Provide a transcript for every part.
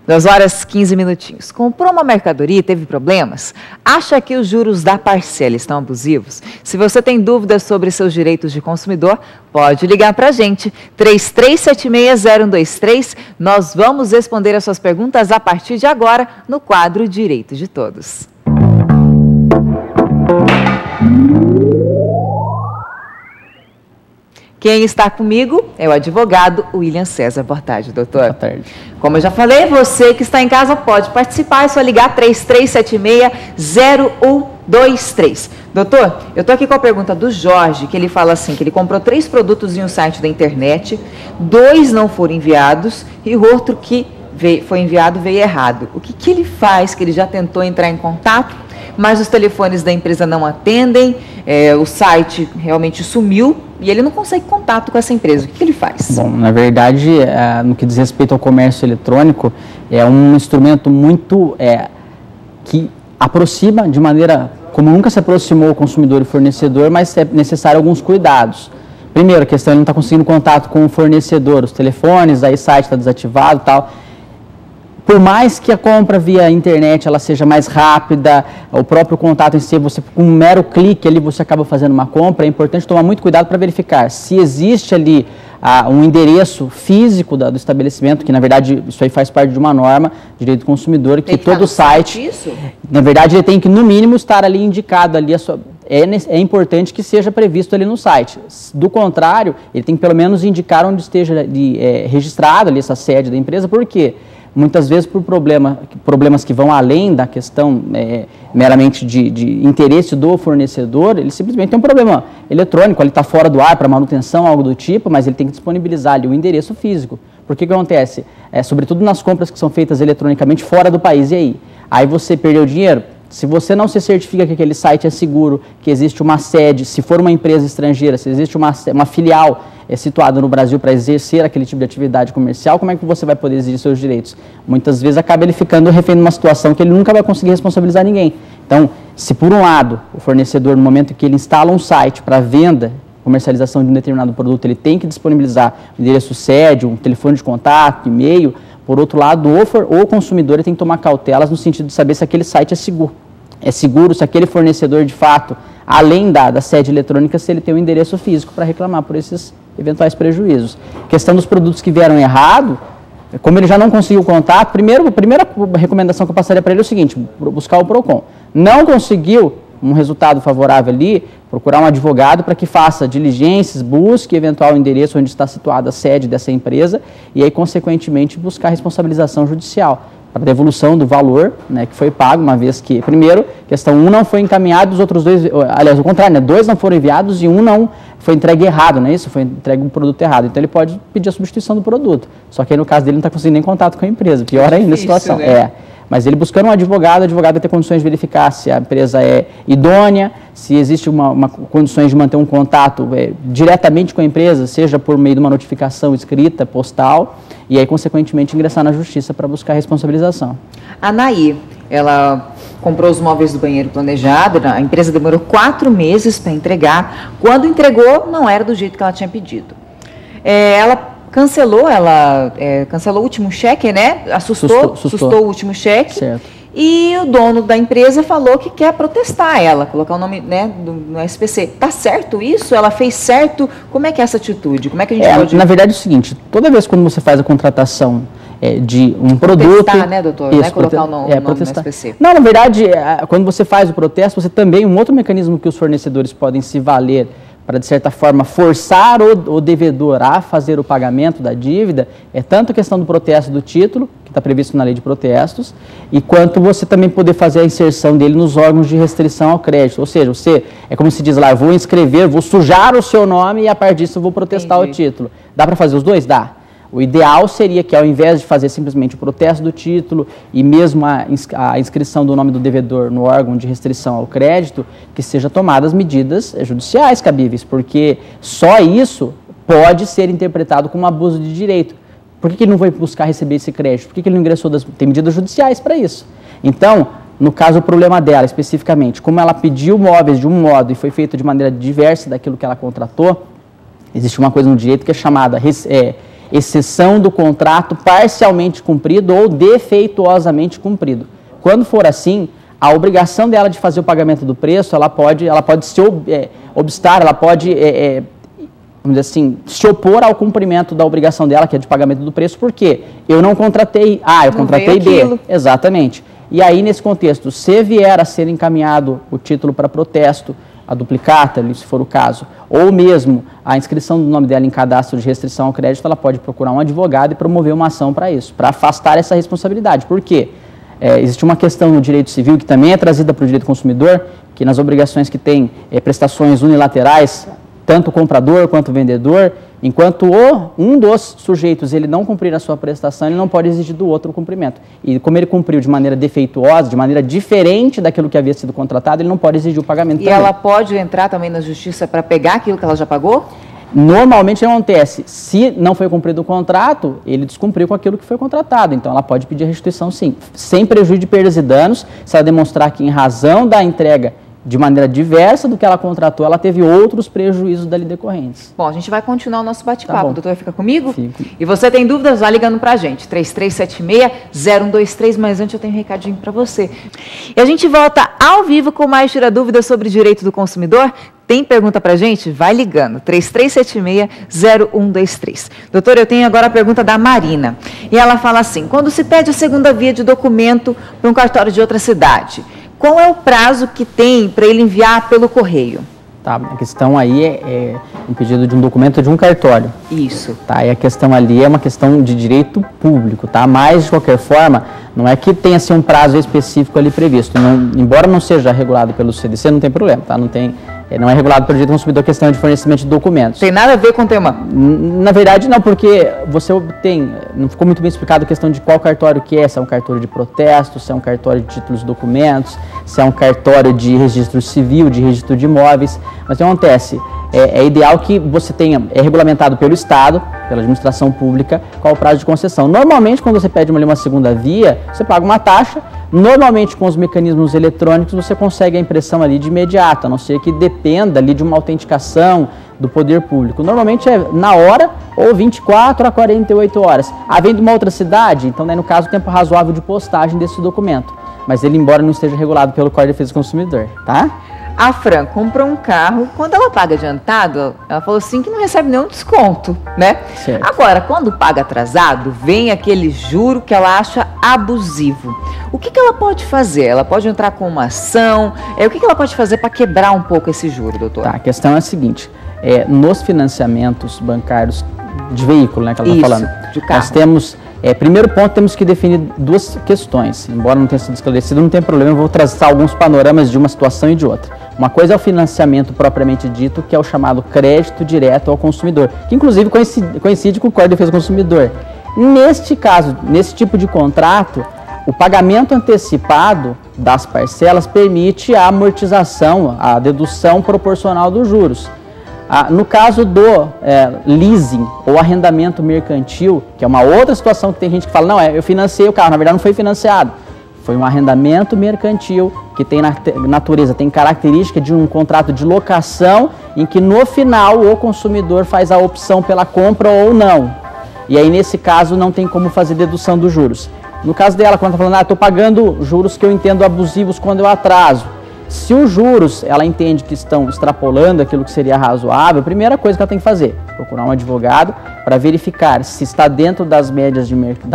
2 horas 15 minutinhos. Comprou uma mercadoria e teve problemas? Acha que os juros da parcela estão abusivos? Se você tem dúvidas sobre seus direitos de consumidor, pode ligar para a gente, 33760123. Nós vamos responder as suas perguntas a partir de agora no quadro Direito de Todos. Quem está comigo é o advogado William César. Boa tarde, doutor. Boa tarde. Como eu já falei, você que está em casa pode participar, é só ligar 33760123. Doutor, eu estou aqui com a pergunta do Jorge, que ele fala assim, que ele comprou 3 produtos em um site da internet, 2 não foram enviados e o outro que foi enviado veio errado. O que ele faz, que ele já tentou entrar em contato, mas os telefones da empresa não atendem, o site realmente sumiu e ele não consegue contato com essa empresa. O que ele faz? Bom, na verdade, no que diz respeito ao comércio eletrônico, é um instrumento muito que aproxima de maneira como nunca se aproximou o consumidor e fornecedor, mas é necessário alguns cuidados. Primeiro, a questão, ele não está conseguindo contato com o fornecedor, os telefones, aí o site está desativado e tal. Por mais que a compra via internet ela seja mais rápida, o próprio contato em si, você com um mero clique ali você acaba fazendo uma compra, é importante tomar muito cuidado para verificar se existe ali um endereço físico do estabelecimento, que na verdade isso aí faz parte de uma norma de direito do consumidor, que todo site, na verdade ele tem que no mínimo estar ali indicado ali é importante que seja previsto ali no site. Do contrário, ele tem que pelo menos indicar onde esteja registrado ali essa sede da empresa, por quê? Muitas vezes por problemas que vão além da questão meramente de interesse do fornecedor, ele simplesmente tem um problema eletrônico, ele está fora do ar para manutenção, algo do tipo, mas ele tem que disponibilizar ali o endereço físico. Porque o que acontece? Sobretudo nas compras que são feitas eletronicamente fora do país, e aí? Aí você perdeu dinheiro? Se você não se certifica que aquele site é seguro, que existe uma sede, se for uma empresa estrangeira, se existe uma filial situada no Brasil para exercer aquele tipo de atividade comercial, como é que você vai poder exigir seus direitos? Muitas vezes acaba ele ficando refém de uma situação que ele nunca vai conseguir responsabilizar ninguém. Então, se por um lado o fornecedor, no momento que ele instala um site para venda, comercialização de um determinado produto, ele tem que disponibilizar o endereço sede, um telefone de contato, e-mail, por outro lado, o consumidor ele tem que tomar cautelas no sentido de saber se aquele site é seguro. É seguro se aquele fornecedor, de fato, além da sede eletrônica, se ele tem um endereço físico para reclamar por esses eventuais prejuízos. Questão dos produtos que vieram errado, como ele já não conseguiu contato, a primeira recomendação que eu passaria para ele é o seguinte, buscar o PROCON. Não conseguiu um resultado favorável ali, procurar um advogado para que faça diligências, busque eventual endereço onde está situada a sede dessa empresa e aí, consequentemente, buscar responsabilização judicial para devolução do valor, né, que foi pago, uma vez que, primeiro, questão 1 não foi encaminhado, os outros 2, aliás, o contrário, né, 2 não foram enviados e 1 não foi entregue errado, não é isso? Foi entregue um produto errado. Então, ele pode pedir a substituição do produto. Só que aí, no caso dele, não está conseguindo nem contato com a empresa. Pior ainda a situação. Né? Mas ele buscando um advogado, o advogado vai ter condições de verificar se a empresa é idônea, se existe condições de manter um contato diretamente com a empresa, seja por meio de uma notificação escrita, postal, e aí, consequentemente, ingressar na justiça para buscar responsabilização. A Naí, ela comprou os móveis do banheiro planejado, a empresa demorou 4 meses para entregar. Quando entregou, não era do jeito que ela tinha pedido. Ela cancelou o último cheque, né? Assustou o último cheque. Certo. E o dono da empresa falou que quer protestar ela, colocar o nome, né, no SPC. Tá certo isso? Ela fez certo? Como é que é essa atitude? Como é que a gente pode... Na verdade é o seguinte, toda vez quando você faz a contratação de um produto... Protestar, né, doutor? Isso, não é colocar o nome no SPC. Não, na verdade, quando você faz o protesto, você também, um outro mecanismo que os fornecedores podem se valer para, de certa forma, forçar o devedor a fazer o pagamento da dívida, é tanto a questão do protesto do título, que está previsto na lei de protestos, e quanto você também poder fazer a inserção dele nos órgãos de restrição ao crédito. Ou seja, você, é como se diz lá, eu vou inscrever, vou sujar o seu nome e a partir disso eu vou protestar o título. Dá para fazer os dois? Dá. O ideal seria que, ao invés de fazer simplesmente o protesto do título e mesmo a inscrição do nome do devedor no órgão de restrição ao crédito, que sejam tomadas medidas judiciais cabíveis, porque só isso pode ser interpretado como abuso de direito. Por que ele não vai buscar receber esse crédito? Por que ele não ingressou? Tem medidas judiciais para isso. Então, no caso, o problema dela, especificamente, como ela pediu móveis de um modo e foi feito de maneira diversa daquilo que ela contratou, existe uma coisa no direito que é chamada exceção do contrato parcialmente cumprido ou defeituosamente cumprido. Quando for assim, a obrigação dela de fazer o pagamento do preço, ela pode se obstar, ela pode, vamos dizer assim, se opor ao cumprimento da obrigação dela, que é de pagamento do preço, porque eu não contratei A, eu contratei B. Exatamente. E aí, nesse contexto, se vier a ser encaminhado o título para protesto, a duplicata, se for o caso, ou mesmo a inscrição do nome dela em cadastro de restrição ao crédito, ela pode procurar um advogado e promover uma ação para isso, para afastar essa responsabilidade. Por quê? Existe uma questão no direito civil que também é trazida para o direito consumidor, que nas obrigações que tem prestações unilaterais, tanto o comprador quanto o vendedor, enquanto um dos sujeitos ele não cumprir a sua prestação, ele não pode exigir do outro o cumprimento. E como ele cumpriu de maneira defeituosa, de maneira diferente daquilo que havia sido contratado, ele não pode exigir o pagamento também. E ela pode entrar também na justiça para pegar aquilo que ela já pagou? Normalmente acontece, se não foi cumprido o contrato, ele descumpriu com aquilo que foi contratado, então ela pode pedir a restituição sim, sem prejuízo de perdas e danos, se ela demonstrar que em razão da entrega de maneira diversa do que ela contratou, ela teve outros prejuízos dali decorrentes. Bom, a gente vai continuar o nosso bate-papo. Tá, doutor, fica comigo? Fico. E você tem dúvidas, vai ligando pra gente, 3376-0123, mas antes eu tenho um recadinho para você. E a gente volta ao vivo com mais Tira Dúvidas sobre direito do consumidor. Tem pergunta pra gente? Vai ligando, 3376-0123. Doutor, eu tenho agora a pergunta da Marina. E ela fala assim, quando se pede a segunda via de documento para um cartório de outra cidade, qual é o prazo que tem para ele enviar pelo correio? Tá, a questão aí é um pedido de um documento de um cartório. Isso. Tá, e a questão ali é uma questão de direito público, tá? Mas, de qualquer forma, não é que tenha assim, um prazo específico ali previsto. Embora não seja regulado pelo CDC, não tem problema, tá? Não é regulado pelo direito do consumidor a questão de fornecimento de documentos. Tem nada a ver com o tema? Na verdade, não, porque você obtém, não ficou muito bem explicado a questão de qual cartório que é, se é um cartório de protesto, se é um cartório de títulos e documentos, se é um cartório de registro civil, de registro de imóveis. Mas o que acontece? É ideal que você tenha, é regulamentado pelo Estado, pela administração pública, qual o prazo de concessão. Normalmente, quando você pede uma segunda via, você paga uma taxa. Normalmente, com os mecanismos eletrônicos, você consegue a impressão ali de imediato, a não ser que dependa ali de uma autenticação do poder público. Normalmente é na hora ou 24 a 48 horas. Havendo uma outra cidade, então, no caso, o tempo razoável de postagem desse documento. Mas ele, embora não esteja regulado pelo Código de Defesa do Consumidor, tá? A Fran comprou um carro, quando ela paga adiantado, ela falou assim que não recebe nenhum desconto, né? Certo. Agora, quando paga atrasado, vem aquele juro que ela acha abusivo. O que ela pode fazer? Ela pode entrar com uma ação? O que ela pode fazer para quebrar um pouco esse juro, doutor? Tá, a questão é a seguinte, nos financiamentos bancários de veículo, né, que ela está falando, de carro. Nós temos... primeiro ponto, temos que definir duas questões. Embora não tenha sido esclarecido, não tem problema, eu vou traçar alguns panoramas de uma situação e de outra. Uma coisa é o financiamento propriamente dito, que é o chamado crédito direto ao consumidor, que inclusive coincide com o Código de Defesa do Consumidor. Neste caso, nesse tipo de contrato, o pagamento antecipado das parcelas permite a amortização, a dedução proporcional dos juros. No caso do leasing ou arrendamento mercantil, que é uma outra situação que tem gente que fala, não, eu financei o carro, na verdade não foi financiado. Foi um arrendamento mercantil que tem natureza, tem característica de um contrato de locação em que no final o consumidor faz a opção pela compra ou não. E aí nesse caso não tem como fazer dedução dos juros. No caso dela, quando está falando, estou pagando juros que eu entendo abusivos quando eu atraso. Se os juros, ela entende que estão extrapolando aquilo que seria razoável, a primeira coisa que ela tem que fazer, procurar um advogado para verificar se está dentro da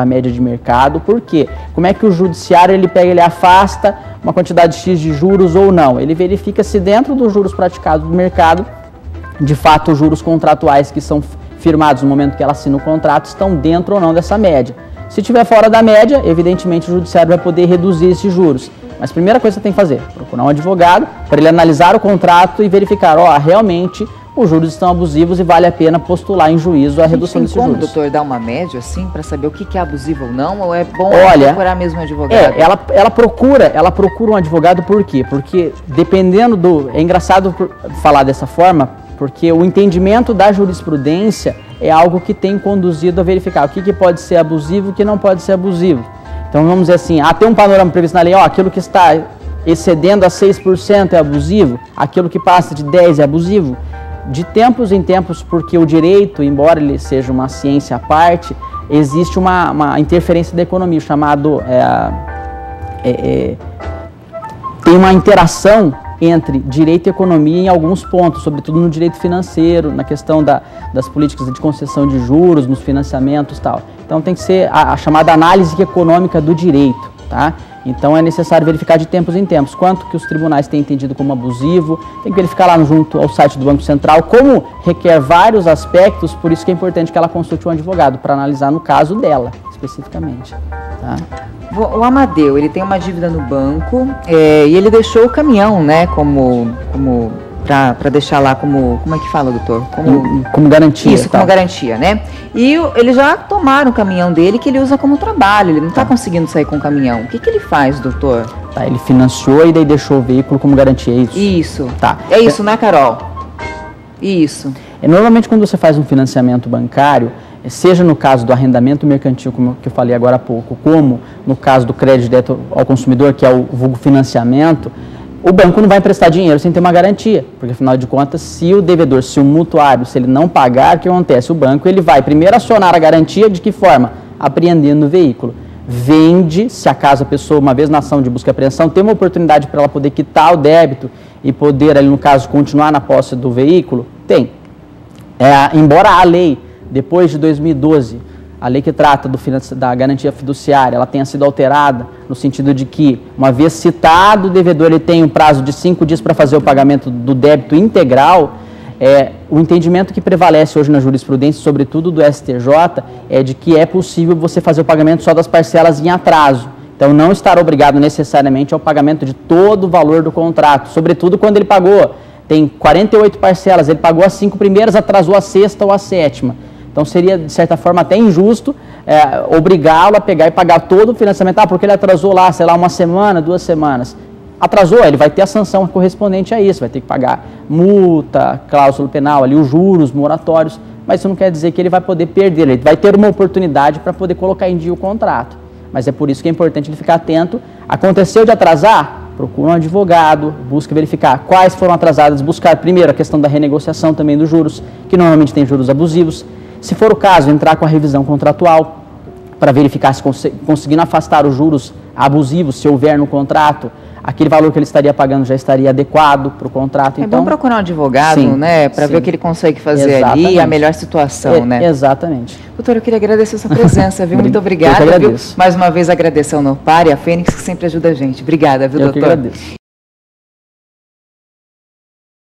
média de mercado. Por quê? Como é que o judiciário ele afasta uma quantidade X de juros ou não? Ele verifica se dentro dos juros praticados do mercado, de fato os juros contratuais que são firmados no momento que ela assina o contrato estão dentro ou não dessa média. Se estiver fora da média, evidentemente o judiciário vai poder reduzir esses juros. Mas a primeira coisa que você tem que fazer, procurar um advogado para ele analisar o contrato e verificar, realmente os juros estão abusivos e vale a pena postular em juízo a redução desses juros. Tem como, doutor, dar uma média assim para saber o que é abusivo ou não? Ou é bom procurar mesmo um advogado? Ela procura um advogado por quê? Porque dependendo do... É engraçado falar dessa forma, porque o entendimento da jurisprudência é algo que tem conduzido a verificar o que pode ser abusivo e o que não pode ser abusivo. Então vamos dizer assim, tem um panorama previsto na lei, aquilo que está excedendo a 6% é abusivo, aquilo que passa de 10% é abusivo. de tempos em tempos, porque o direito, embora ele seja uma ciência à parte, existe uma interferência da economia, chamado... tem uma interação entre direito e economia em alguns pontos, sobretudo no direito financeiro, na questão das políticas de concessão de juros, nos financiamentos e tal. Então tem que ser a chamada análise econômica do direito, tá? Então é necessário verificar de tempos em tempos quanto que os tribunais têm entendido como abusivo, tem que verificar lá junto ao site do Banco Central, como requer vários aspectos, por isso que é importante que ela consulte um advogado para analisar no caso dela, especificamente, tá? O Amadeu, ele tem uma dívida no banco e ele deixou o caminhão, né, para deixar lá como é que fala, doutor? Como garantia. Isso, como garantia, né? E eles já tomaram o caminhão dele que ele usa como trabalho, ele não está conseguindo sair com o caminhão. O que ele faz, doutor? Tá, ele financiou e daí deixou o veículo como garantia, é isso? Isso. Tá. É isso, né, Carol? Isso. Normalmente quando você faz um financiamento bancário, seja no caso do arrendamento mercantil, como eu falei agora há pouco, como no caso do crédito direto ao consumidor, que é o vulgo financiamento, o banco não vai emprestar dinheiro sem ter uma garantia, porque afinal de contas, se o devedor, se o mutuário, se ele não pagar, o que acontece? O banco ele vai primeiro acionar a garantia, de que forma? Apreendendo o veículo. Vende, se acaso a pessoa, uma vez na ação de busca e apreensão, tem uma oportunidade para ela poder quitar o débito e poder, ali no caso, continuar na posse do veículo, tem. Embora a lei, depois de 2012, a lei que trata da garantia fiduciária, ela tenha sido alterada no sentido de que, uma vez citado o devedor, ele tem um prazo de 5 dias para fazer o pagamento do débito integral. O entendimento que prevalece hoje na jurisprudência, sobretudo do STJ, é de que é possível você fazer o pagamento só das parcelas em atraso. Então, não estar obrigado necessariamente ao pagamento de todo o valor do contrato, sobretudo quando ele pagou. Tem 48 parcelas, ele pagou as 5 primeiras, atrasou a 6ª ou a 7ª. Então, seria, de certa forma, até injusto obrigá-lo a pegar e pagar todo o financiamento. Porque ele atrasou lá, sei lá, 1 semana, 2 semanas. Atrasou, ele vai ter a sanção correspondente a isso, vai ter que pagar multa, cláusula penal, ali os juros, moratórios, mas isso não quer dizer que ele vai poder perder, ele vai ter uma oportunidade para poder colocar em dia o contrato. Mas é por isso que é importante ele ficar atento. Aconteceu de atrasar? Procura um advogado, busca verificar quais foram atrasadas, buscar primeiro a questão da renegociação também dos juros, que normalmente tem juros abusivos. Se for o caso, entrar com a revisão contratual para verificar se conseguindo afastar os juros abusivos, se houver no contrato, aquele valor que ele estaria pagando já estaria adequado para o contrato. Então, bom procurar um advogado, sim, né, para ver o que ele consegue fazer ali, a melhor situação, né? Exatamente. Doutor, eu queria agradecer a sua presença, viu? Muito obrigada. Mais uma vez agradecer ao Nopar e a Fênix, que sempre ajuda a gente. Obrigada, viu, doutor? Eu que agradeço.